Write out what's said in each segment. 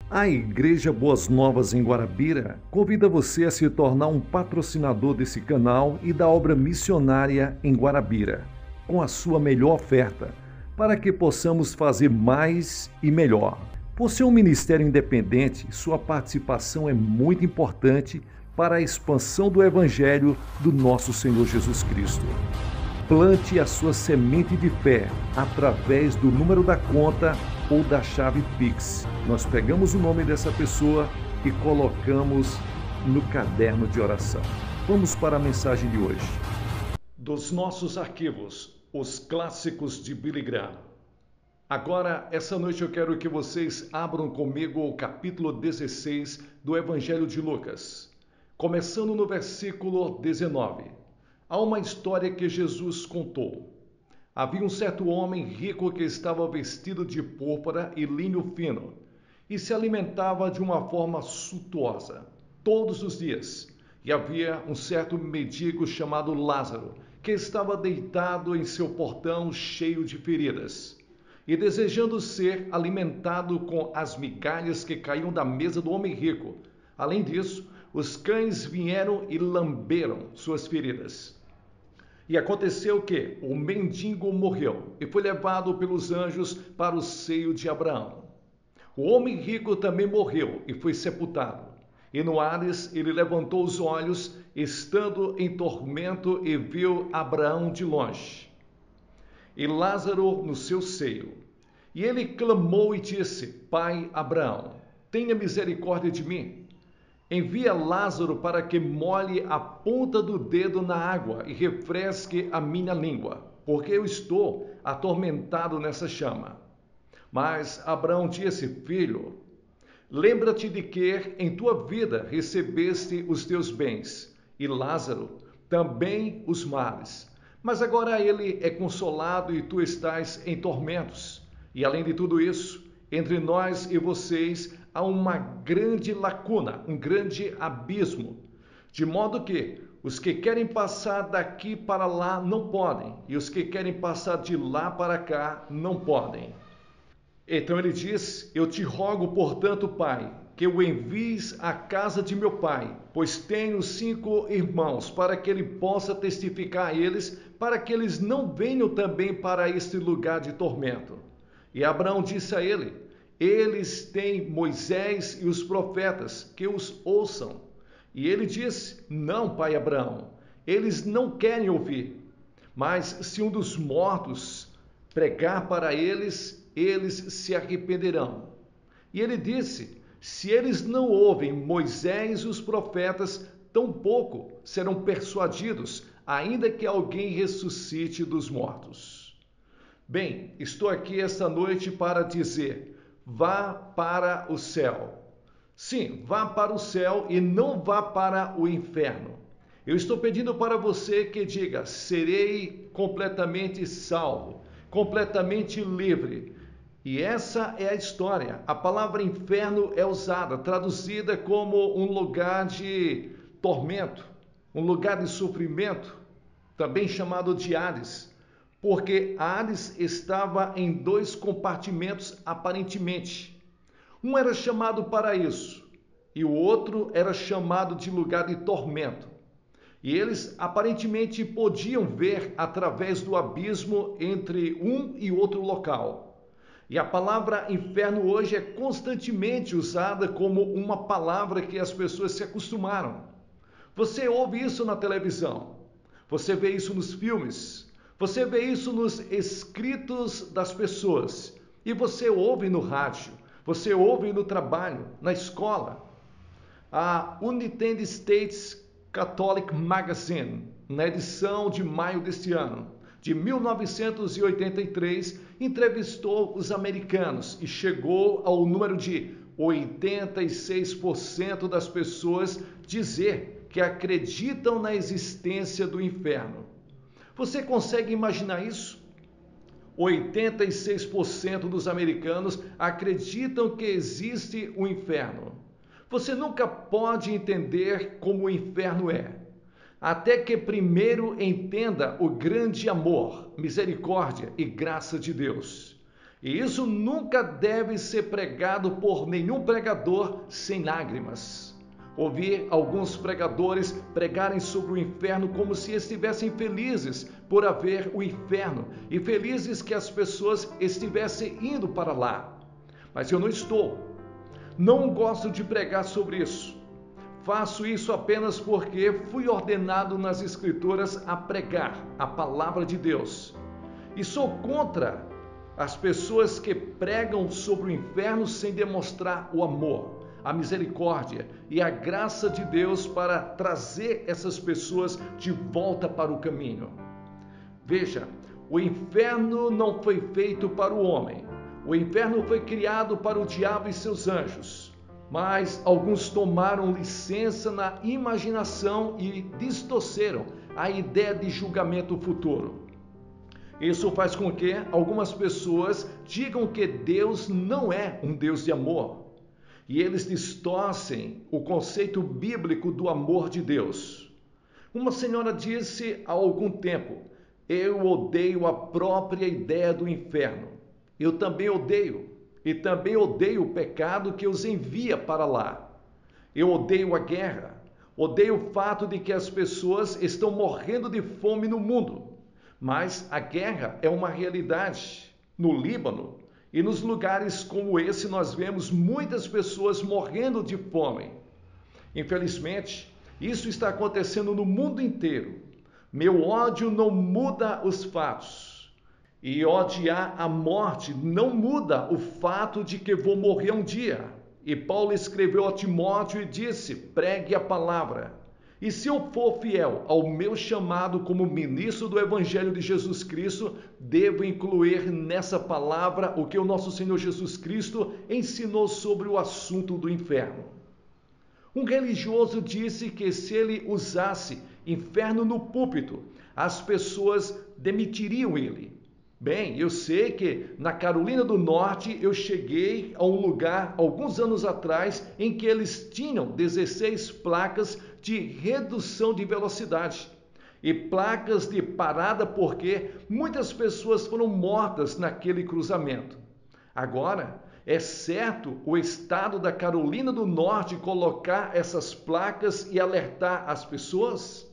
A Igreja Boas Novas em Guarabira convida você a se tornar um patrocinador desse canal e da obra missionária em Guarabira, com a sua melhor oferta, para que possamos fazer mais e melhor. Por ser um ministério independente, sua participação é muito importante para a expansão do Evangelho do nosso Senhor Jesus Cristo. Plante a sua semente de fé através do número da conta ou da chave Pix. Nós pegamos o nome dessa pessoa e colocamos no caderno de oração. Vamos para a mensagem de hoje. Dos nossos arquivos, os clássicos de Billy Graham. Agora, essa noite eu quero que vocês abram comigo o capítulo 16 do Evangelho de Lucas, começando no versículo 19. Há uma história que Jesus contou. Havia um certo homem rico que estava vestido de púrpura e linho fino e se alimentava de uma forma suntuosa todos os dias. E havia um certo mendigo chamado Lázaro que estava deitado em seu portão cheio de feridas e desejando ser alimentado com as migalhas que caíam da mesa do homem rico. Além disso, os cães vieram e lamberam suas feridas. E aconteceu que o mendigo morreu e foi levado pelos anjos para o seio de Abraão. O homem rico também morreu e foi sepultado. E no Hades ele levantou os olhos, estando em tormento, e viu Abraão de longe, e Lázaro no seu seio. E ele clamou e disse: Pai Abraão, tenha misericórdia de mim. Envia Lázaro para que molhe a ponta do dedo na água e refresque a minha língua, porque eu estou atormentado nessa chama. Mas Abraão disse: Filho, lembra-te de que em tua vida recebeste os teus bens, e Lázaro também os males. Mas agora ele é consolado e tu estás em tormentos. E além de tudo isso, entre nós e vocês há uma grande lacuna, um grande abismo, de modo que os que querem passar daqui para lá não podem, e os que querem passar de lá para cá não podem. Então ele diz: Eu te rogo, portanto, Pai, que o envies à casa de meu pai, pois tenho 5 irmãos, para que ele possa testificar a eles, para que eles não venham também para este lugar de tormento. E Abraão disse a ele: Eles têm Moisés e os profetas, que os ouçam. E ele disse: Não, pai Abraão, eles não querem ouvir. Mas se um dos mortos pregar para eles, eles se arrependerão. E ele disse: Se eles não ouvem Moisés e os profetas, tampouco serão persuadidos, ainda que alguém ressuscite dos mortos. Bem, estou aqui esta noite para dizer: vá para o céu. Sim, vá para o céu e não vá para o inferno. Eu estou pedindo para você que diga: serei completamente salvo, completamente livre. E essa é a história. A palavra inferno é usada, traduzida como um lugar de tormento, um lugar de sofrimento, também chamado de Hades. Porque Hades estava em 2 compartimentos aparentemente. Um era chamado paraíso e o outro era chamado de lugar de tormento. E eles aparentemente podiam ver através do abismo entre um e outro local. E a palavra inferno hoje é constantemente usada como uma palavra que as pessoas se acostumaram. Você ouve isso na televisão, você vê isso nos filmes, você vê isso nos escritos das pessoas e você ouve no rádio, você ouve no trabalho, na escola. A United States Catholic Magazine, na edição de maio deste ano, de 1983, entrevistou os americanos e chegou ao número de 86% das pessoas dizer que acreditam na existência do inferno. Você consegue imaginar isso? 86% dos americanos acreditam que existe um inferno. Você nunca pode entender como o inferno é, até que primeiro entenda o grande amor, misericórdia e graça de Deus. E isso nunca deve ser pregado por nenhum pregador sem lágrimas. Ouvi alguns pregadores pregarem sobre o inferno como se estivessem felizes por haver o inferno e felizes que as pessoas estivessem indo para lá. Mas eu não estou. Não gosto de pregar sobre isso. Faço isso apenas porque fui ordenado nas Escrituras a pregar a palavra de Deus. E sou contra as pessoas que pregam sobre o inferno sem demonstrar o amor, a misericórdia e a graça de Deus para trazer essas pessoas de volta para o caminho. Veja, o inferno não foi feito para o homem. O inferno foi criado para o diabo e seus anjos. Mas alguns tomaram licença na imaginação e distorceram a ideia de julgamento futuro. Isso faz com que algumas pessoas digam que Deus não é um Deus de amor. E eles distorcem o conceito bíblico do amor de Deus. Uma senhora disse há algum tempo: eu odeio a própria ideia do inferno. Eu também odeio. E também odeio o pecado que os envia para lá. Eu odeio a guerra. Odeio o fato de que as pessoas estão morrendo de fome no mundo. Mas a guerra é uma realidade. No Líbano e nos lugares como esse nós vemos muitas pessoas morrendo de fome. Infelizmente, isso está acontecendo no mundo inteiro. Meu ódio não muda os fatos. E odiar a morte não muda o fato de que vou morrer um dia. E Paulo escreveu a Timóteo e disse: pregue a palavra. E se eu for fiel ao meu chamado como ministro do Evangelho de Jesus Cristo, devo incluir nessa palavra o que o nosso Senhor Jesus Cristo ensinou sobre o assunto do inferno. Um religioso disse que se ele usasse inferno no púlpito, as pessoas demitiriam ele. Bem, eu sei que na Carolina do Norte eu cheguei a um lugar alguns anos atrás em que eles tinham 16 placas de redução de velocidade e placas de parada porque muitas pessoas foram mortas naquele cruzamento. Agora, é certo o estado da Carolina do Norte colocar essas placas e alertar as pessoas?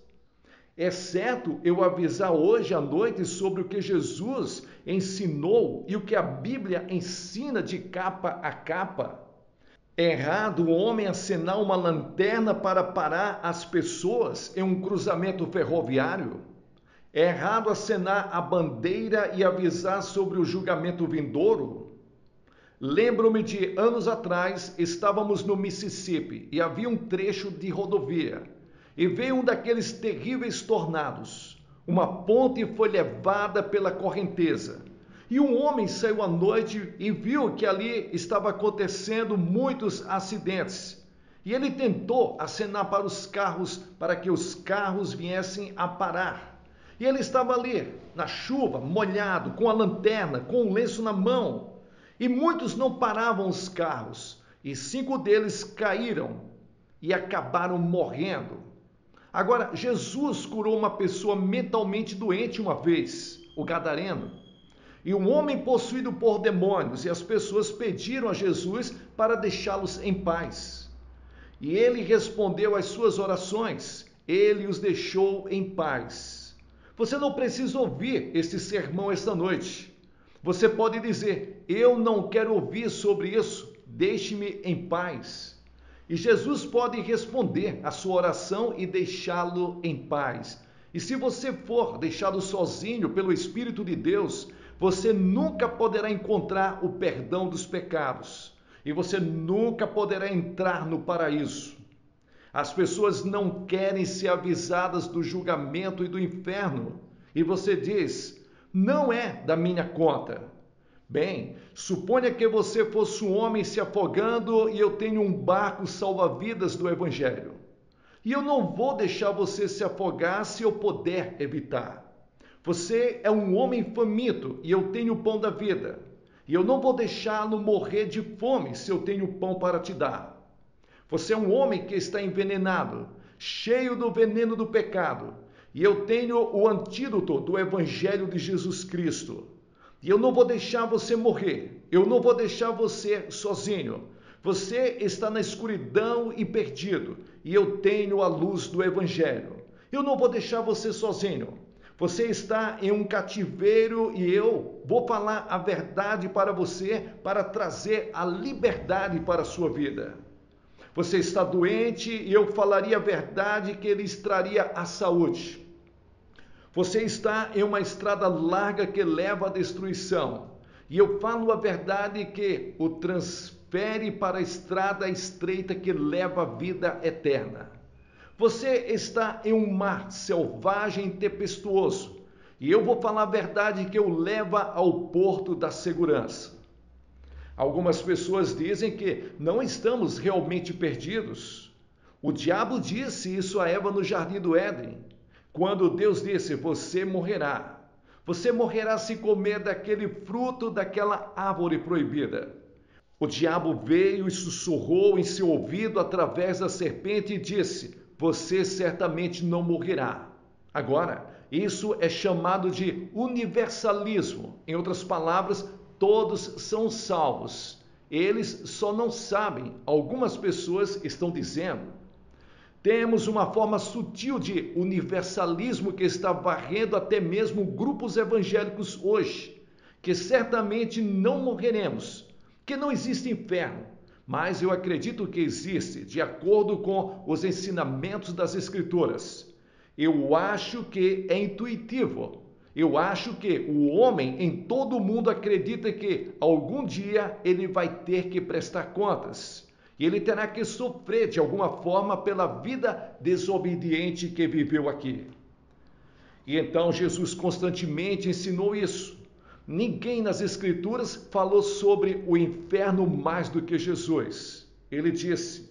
É certo eu avisar hoje à noite sobre o que Jesus ensinou e o que a Bíblia ensina de capa a capa? É errado o homem acenar uma lanterna para parar as pessoas em um cruzamento ferroviário? É errado acenar a bandeira e avisar sobre o julgamento vindouro? Lembro-me de anos atrás, estávamos no Mississippi e havia um trecho de rodovia. E veio um daqueles terríveis tornados. Uma ponte foi levada pela correnteza. E um homem saiu à noite e viu que ali estava acontecendo muitos acidentes. E ele tentou acenar para os carros, para que os carros viessem a parar. E ele estava ali, na chuva, molhado, com a lanterna, com um lenço na mão. E muitos não paravam os carros. E 5 deles caíram e acabaram morrendo. Agora, Jesus curou uma pessoa mentalmente doente uma vez, o gadareno, e um homem possuído por demônios, e as pessoas pediram a Jesus para deixá-los em paz. E ele respondeu às suas orações, ele os deixou em paz. Você não precisa ouvir este sermão esta noite. Você pode dizer: eu não quero ouvir sobre isso, deixe-me em paz. E Jesus pode responder a sua oração e deixá-lo em paz. E se você for deixado sozinho pelo Espírito de Deus, você nunca poderá encontrar o perdão dos pecados. E você nunca poderá entrar no paraíso. As pessoas não querem ser avisadas do julgamento e do inferno. E você diz: não é da minha conta. Bem, suponha que você fosse um homem se afogando e eu tenho um barco salva-vidas do Evangelho. E eu não vou deixar você se afogar se eu puder evitar. Você é um homem faminto e eu tenho o pão da vida. E eu não vou deixá-lo morrer de fome se eu tenho pão para te dar. Você é um homem que está envenenado, cheio do veneno do pecado. E eu tenho o antídoto do Evangelho de Jesus Cristo. E eu não vou deixar você morrer. Eu não vou deixar você sozinho. Você está na escuridão e perdido. E eu tenho a luz do Evangelho. Eu não vou deixar você sozinho. Você está em um cativeiro e eu vou falar a verdade para você para trazer a liberdade para a sua vida. Você está doente e eu falaria a verdade que lhe traria a saúde. Você está em uma estrada larga que leva à destruição. E eu falo a verdade que o transfere para a estrada estreita que leva à vida eterna. Você está em um mar selvagem e tempestuoso. E eu vou falar a verdade que o leva ao porto da segurança. Algumas pessoas dizem que não estamos realmente perdidos. O diabo disse isso a Eva no jardim do Éden. Quando Deus disse, você morrerá. Você morrerá se comer daquele fruto daquela árvore proibida. O diabo veio e sussurrou em seu ouvido através da serpente e disse, você certamente não morrerá. Agora, isso é chamado de universalismo. Em outras palavras, todos são salvos. Eles só não sabem. Algumas pessoas estão dizendo. Temos uma forma sutil de universalismo que está varrendo até mesmo grupos evangélicos hoje, que certamente não morreremos, que não existe inferno, mas eu acredito que existe, de acordo com os ensinamentos das Escrituras. Eu acho que é intuitivo. Eu acho que o homem em todo o mundo acredita que algum dia ele vai ter que prestar contas. E ele terá que sofrer de alguma forma pela vida desobediente que viveu aqui. E então Jesus constantemente ensinou isso. Ninguém nas Escrituras falou sobre o inferno mais do que Jesus. Ele disse,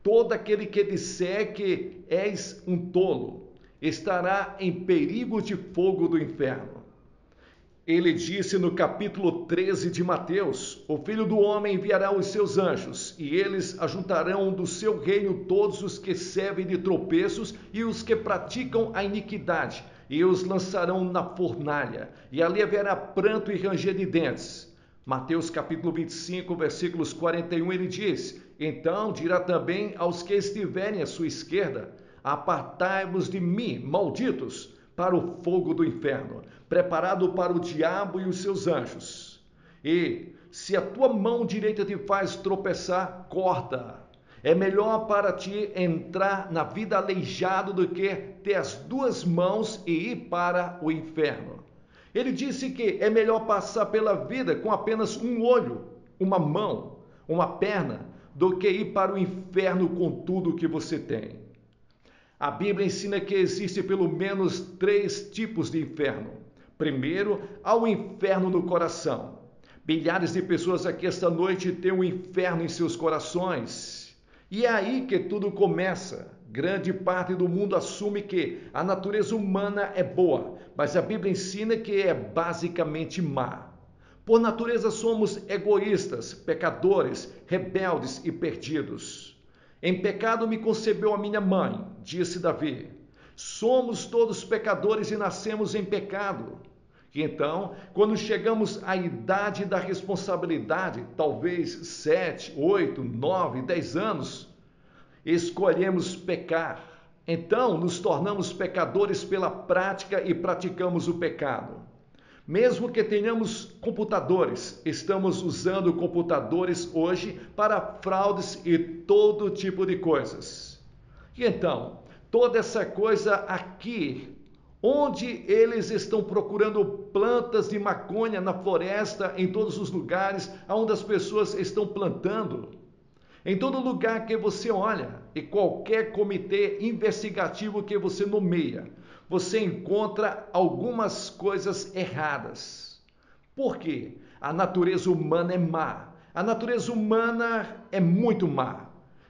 todo aquele que disser que és um tolo, estará em perigo de fogo do inferno. Ele disse no capítulo 13 de Mateus, o Filho do Homem enviará os seus anjos, e eles ajuntarão do seu reino todos os que servem de tropeços e os que praticam a iniquidade, e os lançarão na fornalha, e ali haverá pranto e ranger de dentes. Mateus capítulo 25, versículos 41, ele diz, então dirá também aos que estiverem à sua esquerda, apartai-vos de mim, malditos, para o fogo do inferno, preparado para o diabo e os seus anjos. E se a tua mão direita te faz tropeçar, corta. É melhor para ti entrar na vida aleijado do que ter as duas mãos e ir para o inferno. Ele disse que é melhor passar pela vida com apenas um olho, uma mão, uma perna, do que ir para o inferno com tudo que você tem. A Bíblia ensina que existe pelo menos 3 tipos de inferno. Primeiro, há o inferno no coração. Milhares de pessoas aqui esta noite têm um inferno em seus corações. E é aí que tudo começa. Grande parte do mundo assume que a natureza humana é boa, mas a Bíblia ensina que é basicamente má. Por natureza somos egoístas, pecadores, rebeldes e perdidos. Em pecado me concebeu a minha mãe, disse Davi. Somos todos pecadores e nascemos em pecado. E então, quando chegamos à idade da responsabilidade, talvez 7, 8, 9, 10 anos, escolhemos pecar. Então, nos tornamos pecadores pela prática e praticamos o pecado. Mesmo que tenhamos computadores, estamos usando computadores hoje para fraudes e todo tipo de coisas. E então, toda essa coisa aqui, onde eles estão procurando plantas de maconha na floresta, em todos os lugares onde as pessoas estão plantando. Em todo lugar que você olha, e qualquer comitê investigativo que você nomeia, você encontra algumas coisas erradas. Por quê? A natureza humana é má. A natureza humana é muito má.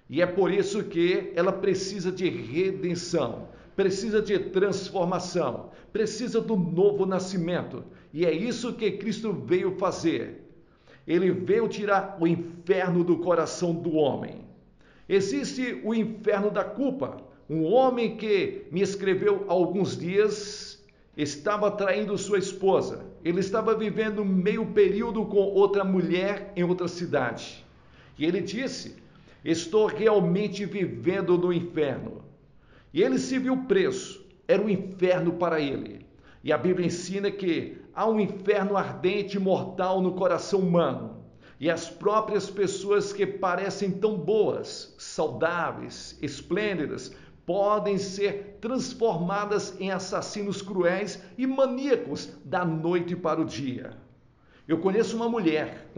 E é por isso que ela precisa de redenção, precisa de transformação, precisa do novo nascimento. E é isso que Cristo veio fazer. Ele veio tirar o inferno do coração do homem. Existe o inferno da culpa. Um homem que me escreveu há alguns dias, estava traindo sua esposa, ele estava vivendo meio período com outra mulher em outra cidade. E ele disse: estou realmente vivendo no inferno. E ele se viu preso, era um inferno para ele. E a Bíblia ensina que há um inferno ardente e mortal no coração humano. E as próprias pessoas que parecem tão boas, saudáveis, esplêndidas, podem ser transformadas em assassinos cruéis e maníacos da noite para o dia. Eu conheço uma mulher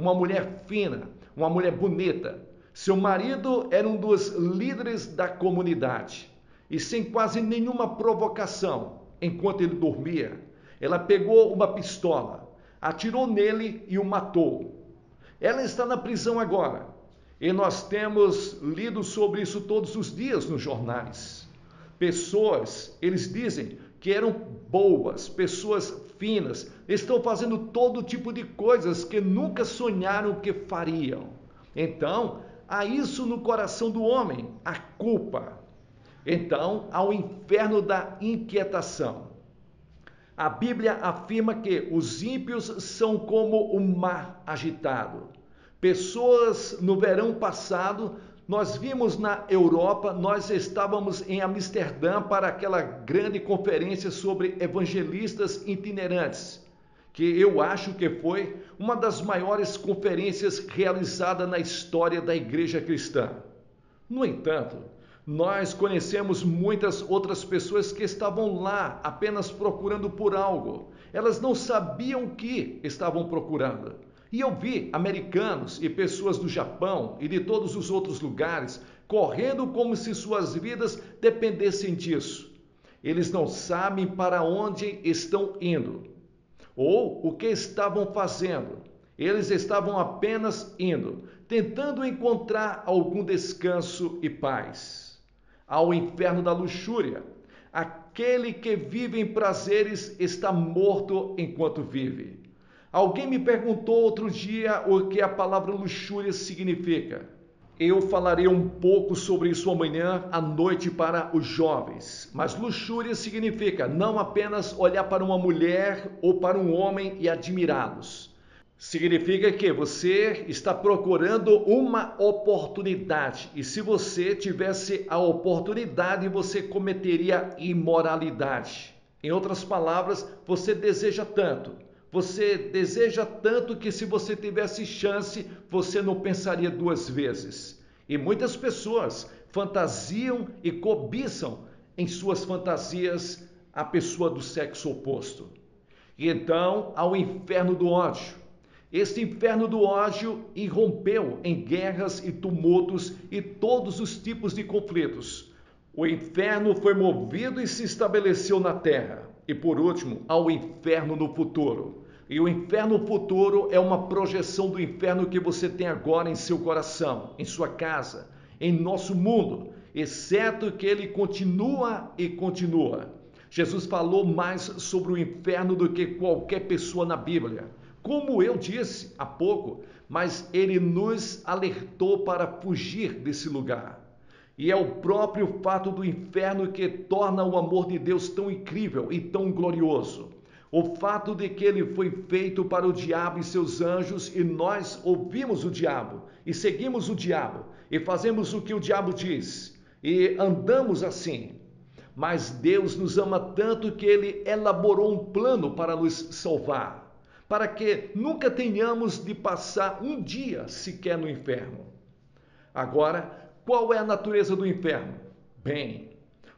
fina, uma mulher bonita. Seu marido era um dos líderes da comunidade. E sem quase nenhuma provocação, enquanto ele dormia, ela pegou uma pistola, atirou nele e o matou. Ela está na prisão agora. E nós temos lido sobre isso todos os dias nos jornais. Pessoas, eles dizem que eram boas, pessoas finas, estão fazendo todo tipo de coisas que nunca sonharam que fariam. Então, há isso no coração do homem, a culpa. Então, há o inferno da inquietação. A Bíblia afirma que os ímpios são como o mar agitado. Pessoas no verão passado, nós vimos na Europa, nós estávamos em Amsterdã para aquela grande conferência sobre evangelistas itinerantes, que eu acho que foi uma das maiores conferências realizada na história da igreja cristã. No entanto, nós conhecemos muitas outras pessoas que estavam lá apenas procurando por algo. Elas não sabiam o que estavam procurando. E eu vi americanos e pessoas do Japão e de todos os outros lugares correndo como se suas vidas dependessem disso. Eles não sabem para onde estão indo ou o que estavam fazendo. Eles estavam apenas indo, tentando encontrar algum descanso e paz. Ao inferno da luxúria. Aquele que vive em prazeres está morto enquanto vive. Alguém me perguntou outro dia o que a palavra luxúria significa. Eu falarei um pouco sobre isso amanhã à noite para os jovens. Mas luxúria significa não apenas olhar para uma mulher ou para um homem e admirá-los. Significa que você está procurando uma oportunidade. E se você tivesse a oportunidade, você cometeria imoralidade. Em outras palavras, você deseja tanto. Você deseja tanto que se você tivesse chance, você não pensaria duas vezes. E muitas pessoas fantasiam e cobiçam em suas fantasias a pessoa do sexo oposto. E então, há o inferno do ódio. Este inferno do ódio irrompeu em guerras e tumultos e todos os tipos de conflitos. O inferno foi movido e se estabeleceu na terra. E por último, há o inferno no futuro. E o inferno futuro é uma projeção do inferno que você tem agora em seu coração, em sua casa, em nosso mundo, exceto que ele continua e continua. Jesus falou mais sobre o inferno do que qualquer pessoa na Bíblia. Como eu disse há pouco, mas ele nos alertou para fugir desse lugar. E é o próprio fato do inferno que torna o amor de Deus tão incrível e tão glorioso. O fato de que ele foi feito para o diabo e seus anjos e nós ouvimos o diabo e seguimos o diabo e fazemos o que o diabo diz e andamos assim. Mas Deus nos ama tanto que ele elaborou um plano para nos salvar, para que nunca tenhamos de passar um dia sequer no inferno. Agora, qual é a natureza do inferno? Bem,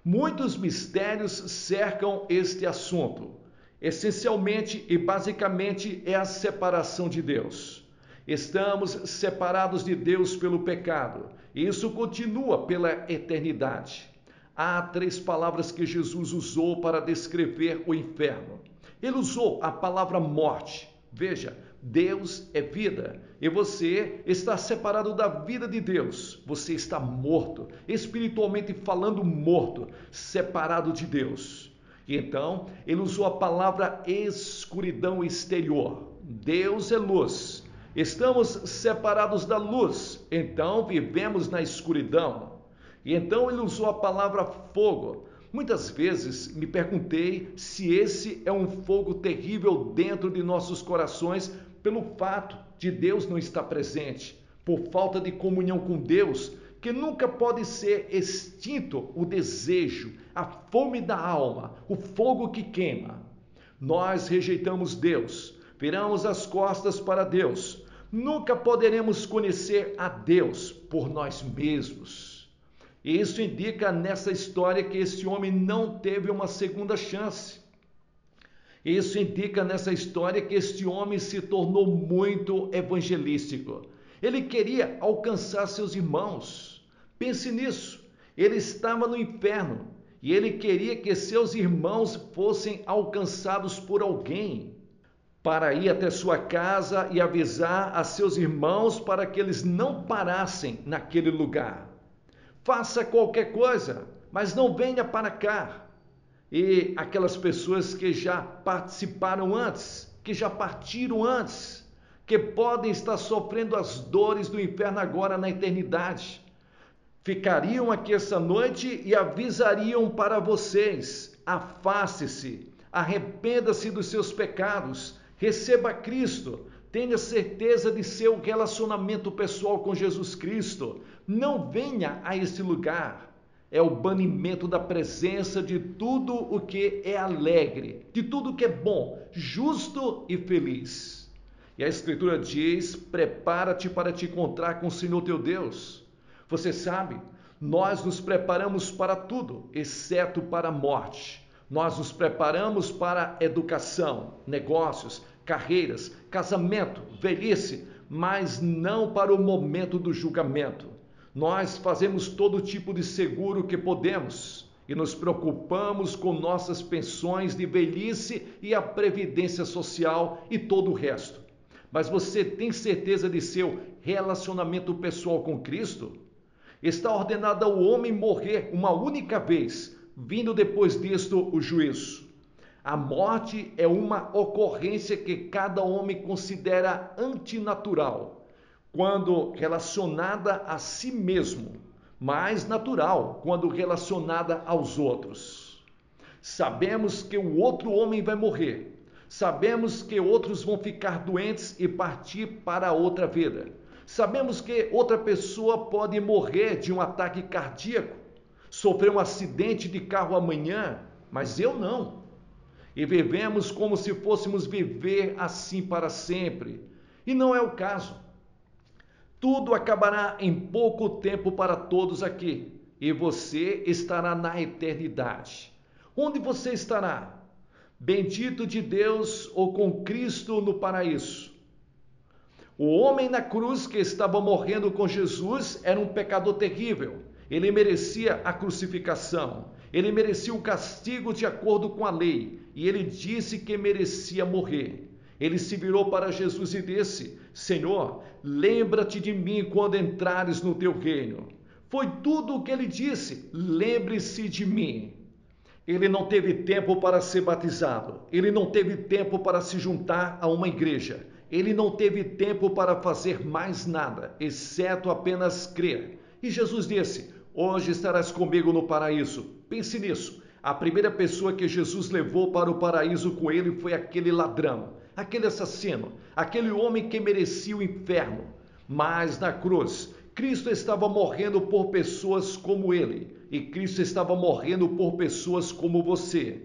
muitos mistérios cercam este assunto. Essencialmente e basicamente é a separação de Deus. Estamos separados de Deus pelo pecado, e isso continua pela eternidade. Há 3 palavras que Jesus usou para descrever o inferno. Ele usou a palavra morte. Veja, Deus é vida e você está separado da vida de Deus. Você está morto, espiritualmente falando morto, separado de Deus. E então, ele usou a palavra escuridão exterior. Deus é luz. Estamos separados da luz, então vivemos na escuridão. E então ele usou a palavra fogo. Muitas vezes me perguntei se esse é um fogo terrível dentro de nossos corações pelo fato de Deus não estar presente, por falta de comunhão com Deus, que nunca pode ser extinto o desejo, a fome da alma, o fogo que queima. Nós rejeitamos Deus, viramos as costas para Deus. Nunca poderemos conhecer a Deus por nós mesmos. E isso indica nessa história que esse homem não teve uma segunda chance. Isso indica nessa história que este homem se tornou muito evangelístico. Ele queria alcançar seus irmãos. Pense nisso. Ele estava no inferno e ele queria que seus irmãos fossem alcançados por alguém, para ir até sua casa e avisar a seus irmãos para que eles não parassem naquele lugar. Faça qualquer coisa, mas não venha para cá. E aquelas pessoas que já participaram antes, que já partiram antes, que podem estar sofrendo as dores do inferno agora na eternidade, ficariam aqui essa noite e avisariam para vocês: afaste-se, arrependa-se dos seus pecados, receba Cristo, tenha certeza de seu relacionamento pessoal com Jesus Cristo. Não venha a esse lugar. É o banimento da presença de tudo o que é alegre, de tudo o que é bom, justo e feliz. E a Escritura diz: prepara-te para te encontrar com o Senhor teu Deus. Você sabe, nós nos preparamos para tudo, exceto para a morte. Nós nos preparamos para educação, negócios, carreiras, casamento, velhice, mas não para o momento do julgamento. Nós fazemos todo tipo de seguro que podemos e nos preocupamos com nossas pensões de velhice e a previdência social e todo o resto. Mas você tem certeza de seu relacionamento pessoal com Cristo? Está ordenado ao homem morrer uma única vez, vindo depois disto o juízo. A morte é uma ocorrência que cada homem considera antinatural, quando relacionada a si mesmo, mas natural quando relacionada aos outros. Sabemos que o outro homem vai morrer. Sabemos que outros vão ficar doentes e partir para outra vida. Sabemos que outra pessoa pode morrer de um ataque cardíaco, sofrer um acidente de carro amanhã, mas eu não. E vivemos como se fôssemos viver assim para sempre. E não é o caso. Tudo acabará em pouco tempo para todos aqui, e você estará na eternidade. Onde você estará? Bendito de Deus ou com Cristo no paraíso? O homem na cruz que estava morrendo com Jesus era um pecador terrível. Ele merecia a crucificação. Ele merecia o castigo de acordo com a lei. E ele disse que merecia morrer. Ele se virou para Jesus e disse: Senhor, lembra-te de mim quando entrares no teu reino. Foi tudo o que ele disse: lembre-se de mim. Ele não teve tempo para ser batizado. Ele não teve tempo para se juntar a uma igreja. Ele não teve tempo para fazer mais nada, exceto apenas crer. E Jesus disse: hoje estarás comigo no paraíso. Pense nisso. A primeira pessoa que Jesus levou para o paraíso com ele foi aquele ladrão, aquele assassino, aquele homem que merecia o inferno. Mas na cruz, Cristo estava morrendo por pessoas como ele, e Cristo estava morrendo por pessoas como você.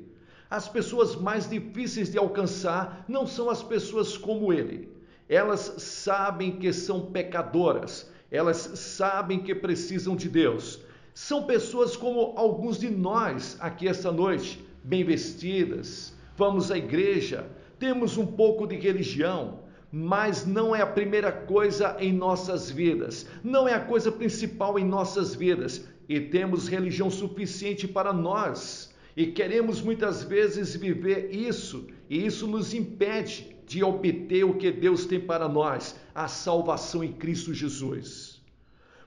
As pessoas mais difíceis de alcançar não são as pessoas como ele. Elas sabem que são pecadoras, elas sabem que precisam de Deus. São pessoas como alguns de nós aqui esta noite, bem vestidas, vamos à igreja, temos um pouco de religião, mas não é a primeira coisa em nossas vidas, não é a coisa principal em nossas vidas, e temos religião suficiente para nós, e queremos muitas vezes viver isso, e isso nos impede de obter o que Deus tem para nós, a salvação em Cristo Jesus.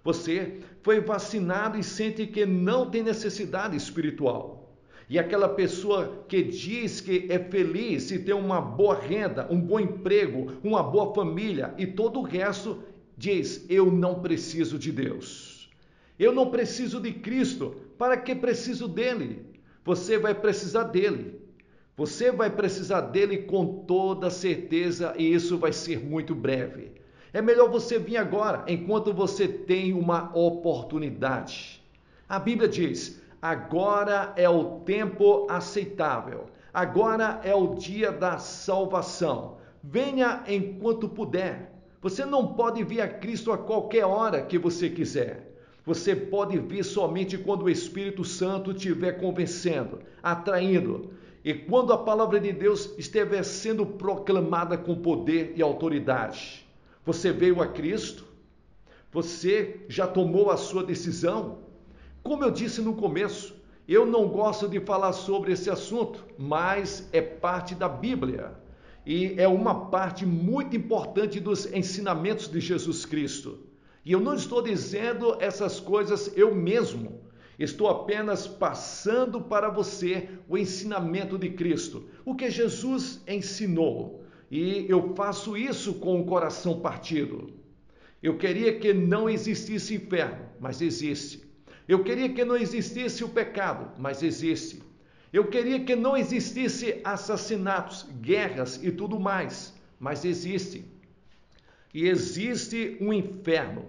Você foi vacinado e sente que não tem necessidade espiritual. E aquela pessoa que diz que é feliz e tem uma boa renda, um bom emprego, uma boa família e todo o resto, diz: eu não preciso de Deus. Eu não preciso de Cristo. Para que preciso dele? Você vai precisar dele. Você vai precisar dele com toda certeza e isso vai ser muito breve. É melhor você vir agora, enquanto você tem uma oportunidade. A Bíblia diz: agora é o tempo aceitável. Agora é o dia da salvação. Venha enquanto puder. Você não pode vir a Cristo a qualquer hora que você quiser. Você pode vir somente quando o Espírito Santo estiver convencendo, atraindo. E quando a palavra de Deus estiver sendo proclamada com poder e autoridade. Você veio a Cristo? Você já tomou a sua decisão? Como eu disse no começo, eu não gosto de falar sobre esse assunto, mas é parte da Bíblia. E é uma parte muito importante dos ensinamentos de Jesus Cristo. E eu não estou dizendo essas coisas eu mesmo. Estou apenas passando para você o ensinamento de Cristo, o que Jesus ensinou. E eu faço isso com o coração partido. Eu queria que não existisse inferno, mas existe. Eu queria que não existisse o pecado, mas existe. Eu queria que não existisse assassinatos, guerras e tudo mais, mas existe. E existe um inferno,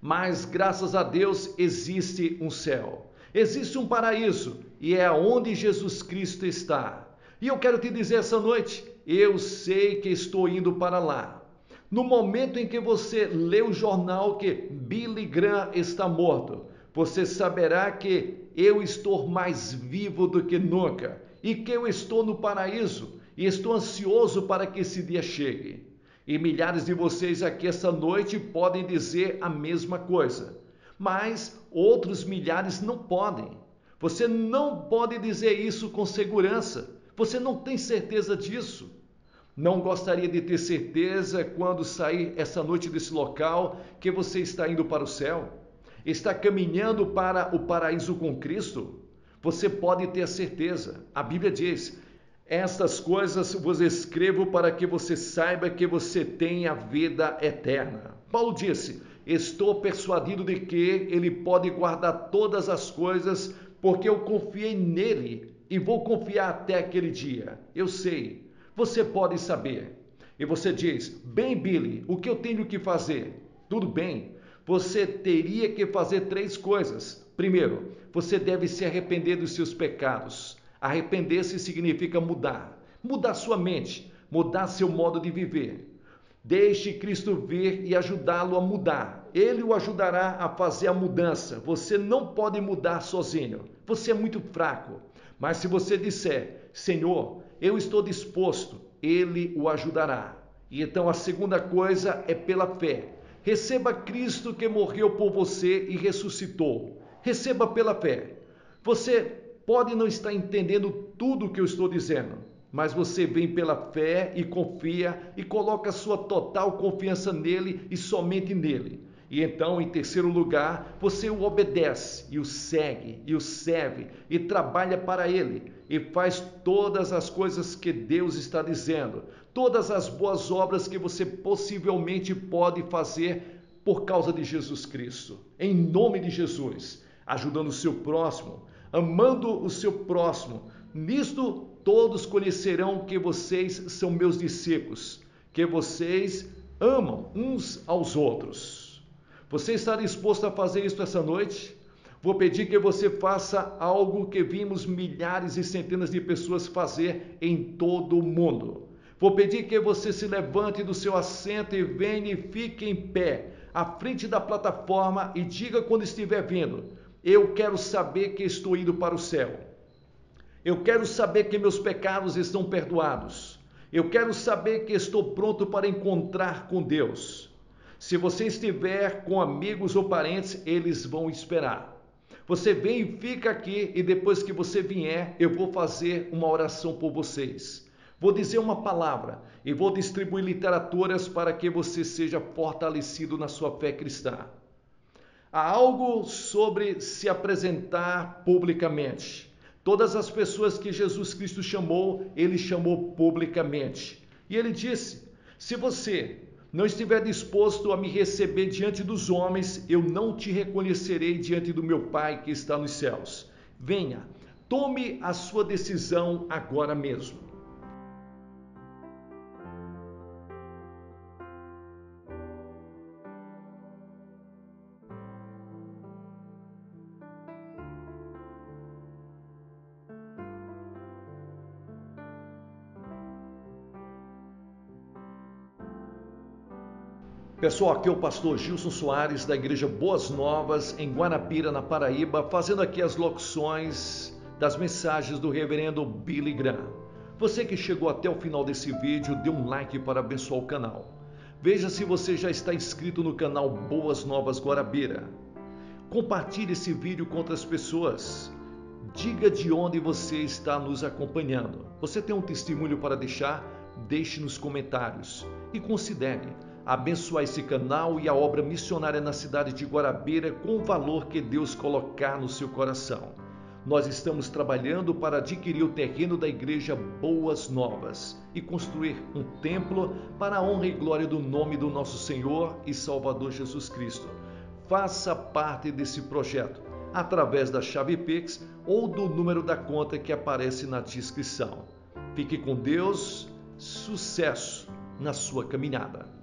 mas graças a Deus existe um céu. Existe um paraíso e é onde Jesus Cristo está. E eu quero te dizer essa noite, eu sei que estou indo para lá. No momento em que você lê o jornal que Billy Graham está morto, você saberá que eu estou mais vivo do que nunca e que eu estou no paraíso e estou ansioso para que esse dia chegue. E milhares de vocês aqui essa noite podem dizer a mesma coisa, mas outros milhares não podem. Você não pode dizer isso com segurança. Você não tem certeza disso. Não gostaria de ter certeza quando sair essa noite desse local que você está indo para o céu? Está caminhando para o paraíso com Cristo? Você pode ter certeza. A Bíblia diz: estas coisas vos escrevo para que você saiba que você tem a vida eterna. Paulo disse: estou persuadido de que ele pode guardar todas as coisas, porque eu confiei nele e vou confiar até aquele dia. Eu sei. Você pode saber. E você diz: bem, Billy, o que eu tenho que fazer? Tudo bem. Você teria que fazer 3 coisas. Primeiro, você deve se arrepender dos seus pecados. Arrepender-se significa mudar. Mudar sua mente, mudar seu modo de viver. Deixe Cristo vir e ajudá-lo a mudar. Ele o ajudará a fazer a mudança. Você não pode mudar sozinho. Você é muito fraco. Mas se você disser: Senhor, eu estou disposto, Ele o ajudará. E então a segunda coisa é pela fé. Receba Cristo que morreu por você e ressuscitou. Receba pela fé. Você pode não estar entendendo tudo o que eu estou dizendo, mas você vem pela fé e confia e coloca sua total confiança nele e somente nele. E então, em terceiro lugar, você o obedece e o segue e o serve e trabalha para ele e faz todas as coisas que Deus está dizendo, todas as boas obras que você possivelmente pode fazer por causa de Jesus Cristo. Em nome de Jesus, ajudando o seu próximo, amando o seu próximo. Nisto todos conhecerão que vocês são meus discípulos, que vocês amam uns aos outros. Você está disposto a fazer isso essa noite? Vou pedir que você faça algo que vimos milhares e centenas de pessoas fazer em todo o mundo. Vou pedir que você se levante do seu assento e venha e fique em pé, à frente da plataforma e diga quando estiver vindo: eu quero saber que estou indo para o céu. Eu quero saber que meus pecados estão perdoados. Eu quero saber que estou pronto para encontrar com Deus. Se você estiver com amigos ou parentes, eles vão esperar. Você vem e fica aqui e depois que você vier, eu vou fazer uma oração por vocês. Vou dizer uma palavra e vou distribuir literaturas para que você seja fortalecido na sua fé cristã. Há algo sobre se apresentar publicamente. Todas as pessoas que Jesus Cristo chamou, ele chamou publicamente. E ele disse: se você não estiver disposto a me receber diante dos homens, eu não te reconhecerei diante do meu Pai que está nos céus. Venha, Tome a sua decisão agora mesmo. Pessoal, aqui é o pastor Gilson Soares da Igreja Boas Novas em Guarabira, na Paraíba, fazendo aqui as locuções das mensagens do reverendo Billy Graham. Você que chegou até o final desse vídeo, dê um like para abençoar o canal. Veja se você já está inscrito no canal Boas Novas Guarabira. Compartilhe esse vídeo com outras pessoas. Diga de onde você está nos acompanhando. Você tem um testemunho para deixar? Deixe nos comentários e considere abençoar esse canal e a obra missionária na cidade de Guarabira com o valor que Deus colocar no seu coração. Nós estamos trabalhando para adquirir o terreno da Igreja Boas Novas e construir um templo para a honra e glória do nome do nosso Senhor e Salvador Jesus Cristo. Faça parte desse projeto através da chave Pix ou do número da conta que aparece na descrição. Fique com Deus, sucesso na sua caminhada.